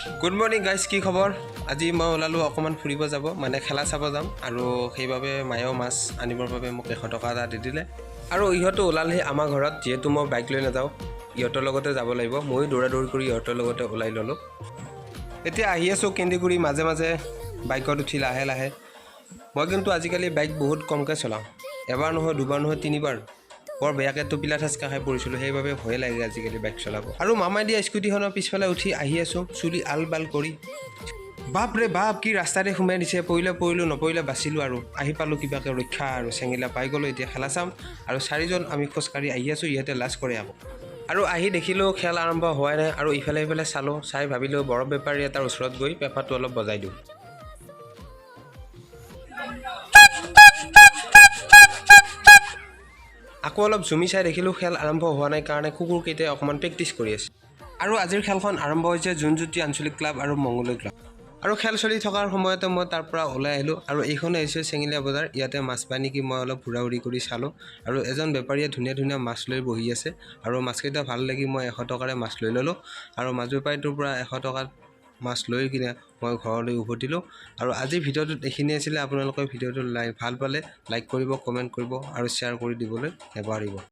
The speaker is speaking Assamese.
গুড মৰ্ণিং গাইজ, কি খবৰ? আজি মই ওলালোঁ অকণমান ফুৰিব যাব, মানে খেলা চাব যাম। আৰু সেইবাবে মায়েও মাছ আনিবৰ বাবে মোক 100 টকা এটা দি দিলে। আৰু ইহঁতো ওলালহি আমাৰ ঘৰত, যিহেতু মই বাইক লৈ নাযাওঁ, ইহঁতৰ লগতে যাব লাগিব। ময়ো দৌৰা দৌৰি কৰি ইহঁতৰ লগতে ওলাই ল'লোঁ। এতিয়া আহি আছোঁ কেন্দিগুৰি, মাজে মাজে বাইকত উঠি লাহে লাহে। মই কিন্তু আজিকালি বাইক বহুত কমকৈ চলাওঁ, এবাৰ নহয় দুবাৰ নহয় 3বাৰ। বৰ বেয়াকৈ টপিলা ঠাচকা খাই পৰিছিলোঁ, সেইবাবে ভয়ে লাগে আজিকালি বাইক চলাব। আৰু মামাই দিয়া স্কুটিখনৰ পিছফালে উঠি আহি আছোঁ, চুলি আল বাল কৰি। বাপ ৰে বাপ, কি ৰাস্তাতে সোমাই দিছে। পৰিলোঁ নপৰিলে বাচিলোঁ আৰু আহি পালোঁ কিবাকৈ ৰক্ষা। আৰু চেঙিলা পাই গ'লোঁ। এতিয়া খেলা চাম। আৰু 4জন আমি খোজকাঢ়ি আহি আছোঁ, ইহঁতে লাজ কৰে আকৌ। আৰু আহি দেখিলোঁ খেল আৰম্ভ হোৱাই নাই, আৰু ইফালে সিফালে চালোঁ, চাই ভাবিলোঁ বৰফ বেপাৰী এটাৰ ওচৰত গৈ পেপাৰটো অলপ বজাই দিওঁ। আকৌ অলপ জুমি চাই দেখিলোঁ খেল আৰম্ভ হোৱা নাই কাৰণে কুকুৰকেইটাই অকণমান প্ৰেক্টিচ কৰি আছে। আৰু আজিৰ খেলখন আৰম্ভ হৈছে জোনজ্যোতি আঞ্চলিক ক্লাব আৰু মংগলদৈ ক্লাব। আৰু খেল চলি থকাৰ সময়তে মই তাৰ পৰা ওলাই আহিলোঁ। আৰু এইখনে হৈছে চেঙিলীয়া বজাৰ। ইয়াতে মাছ পাই নেকি মই অলপ ঘূৰা ঘূৰি কৰি চালোঁ। আৰু এজন বেপাৰীয়ে ধুনীয়া ধুনীয়া মাছ লৈ বহি আছে। আৰু মাছকেইটা ভাল লাগি মই 100 টকাৰে মাছ লৈ ল'লোঁ। আৰু মাছ বেপাৰীটোৰ পৰা 100 টকাত মাছ লৈ কিনে মই ঘৰলৈ উভতিলোঁ। আৰু আজিৰ ভিডিঅ'টোত এইখিনি আছিলে। আপোনালোকে ভিডিঅ'টো ভাল পালে লাইক কৰিব, কমেণ্ট কৰিব আৰু শ্বেয়াৰ কৰি দিবলৈ নাপাহৰিব।